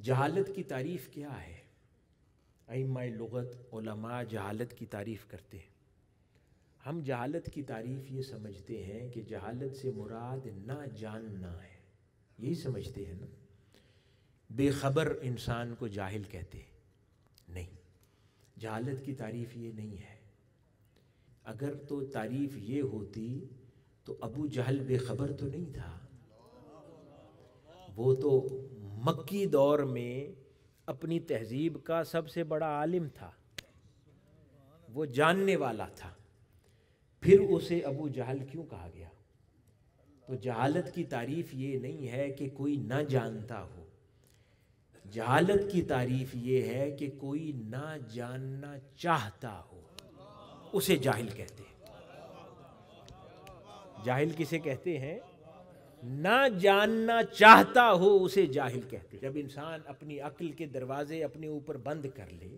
جہالت کی تعریف کیا ہے؟ ائمہ لغت علماء جہالت کی تعریف کرتے ہیں۔ ہم جہالت کی تعریف یہ سمجھتے ہیں کہ جہالت سے مراد نہ جاننا ہے، یہی سمجھتے ہیں نا، بے خبر انسان کو جاہل کہتے ہیں۔ نہیں، جہالت کی تعریف یہ نہیں ہے۔ اگر تو تعریف یہ ہوتی تو ابو جہل بے خبر تو نہیں تھا، وہ تو مکی دور میں اپنی تہذیب کا سب سے بڑا عالم تھا، وہ جاننے والا تھا، پھر اسے ابو جہل کیوں کہا گیا؟ تو جہالت کی تعریف یہ نہیں ہے کہ کوئی نہ جانتا ہو، جہالت کی تعریف یہ ہے کہ کوئی نہ جاننا چاہتا ہو، اسے جاہل کہتے ہیں۔ جاہل کسے کہتے ہیں؟ نہ جاننا چاہتا ہو اسے جاہل کہتے ہیں۔ جب انسان اپنی عقل کے دروازے اپنے اوپر بند کر لے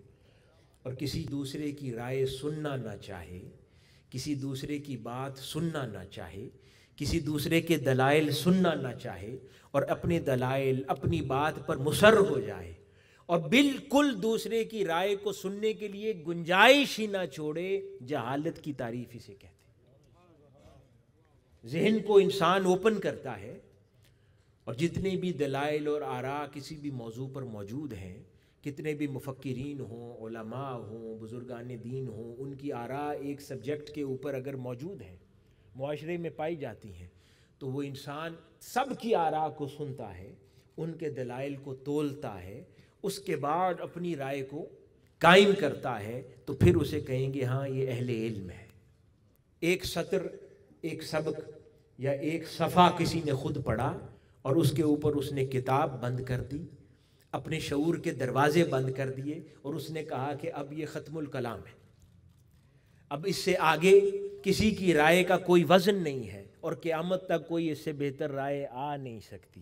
اور کسی دوسرے کی رائے سننا نہ چاہے، کسی دوسرے کی بات سننا نہ چاہے، کسی دوسرے کے دلائل سننا نہ چاہے اور اپنے دلائل اپنی بات پر مصر ہو جائے اور بالکل دوسرے کی رائے کو سننے کے لیے گنجائش ہی نہ چھوڑے، جہالت کی تعریف اسے کہتے ہیں۔ ذہن کو انسان اوپن کرتا ہے اور جتنے بھی دلائل اور آراء کسی بھی موضوع پر موجود ہیں، کتنے بھی مفکرین ہوں، علماء ہوں، بزرگان دین ہوں، ان کی آراء ایک سبجیکٹ کے اوپر اگر موجود ہیں، معاشرے میں پائی جاتی ہیں، تو وہ انسان سب کی آراء کو سنتا ہے، ان کے دلائل کو تولتا ہے، اس کے بعد اپنی رائے کو قائم کرتا ہے، تو پھر اسے کہیں گے ہاں یہ اہل علم ہے۔ ایک سطر، ایک سبق یا ایک صفحہ کسی نے خود پڑھا اور اس کے اوپر اس نے کتاب بند کر دی، اپنے شعور کے دروازے بند کر دیے اور اس نے کہا کہ اب یہ ختم الکلام ہے، اب اس سے آگے کسی کی رائے کا کوئی وزن نہیں ہے اور قیامت تک کوئی اس سے بہتر رائے آ نہیں سکتی۔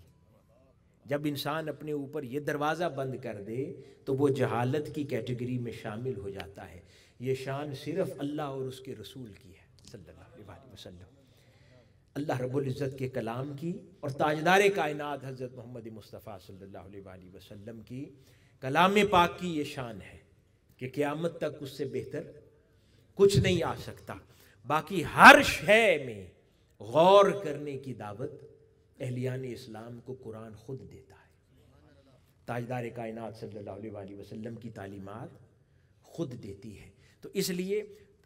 جب انسان اپنے اوپر یہ دروازہ بند کر دے تو وہ جہالت کی کیٹیگری میں شامل ہو جاتا ہے۔ یہ شان صرف اللہ اور اس کے رسول کی ہے صلی اللہ علیہ وسلم، اللہ رب العزت کے کلام کی اور تاجدار کائنات حضرت محمد مصطفیٰ صلی اللہ علیہ وسلم کی کلام پاک کی یہ شان ہے کہ قیامت تک اس سے بہتر کچھ نہیں آ سکتا۔ باقی ہر شے میں غور کرنے کی دعوت اہلیان اسلام کو قرآن خود دیتا ہے، تاجدار کائنات صلی اللہ علیہ وسلم کی تعلیمات خود دیتی ہے۔ تو اس لیے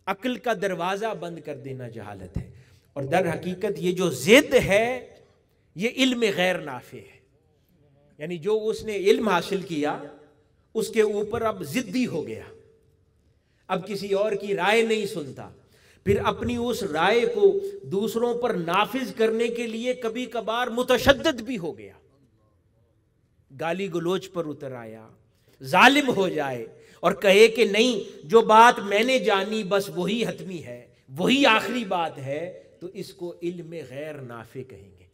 عقل کا دروازہ بند کر دینا جہالت ہے، اور در حقیقت یہ جو ضد ہے یہ علم غیر نافع ہے، یعنی جو اس نے علم حاصل کیا اس کے اوپر اب ضدی ہو گیا، اب کسی اور کی رائے نہیں سنتا، پھر اپنی اس رائے کو دوسروں پر نافذ کرنے کے لیے کبھی کبھار متشدد بھی ہو گیا، گالی گلوچ پر اتر آیا، ظالم ہو جائے اور کہے کہ نہیں جو بات میں نے جانی بس وہی حتمی ہے، وہی آخری بات ہے، تو اس کو علم غیر نافع کہیں گے۔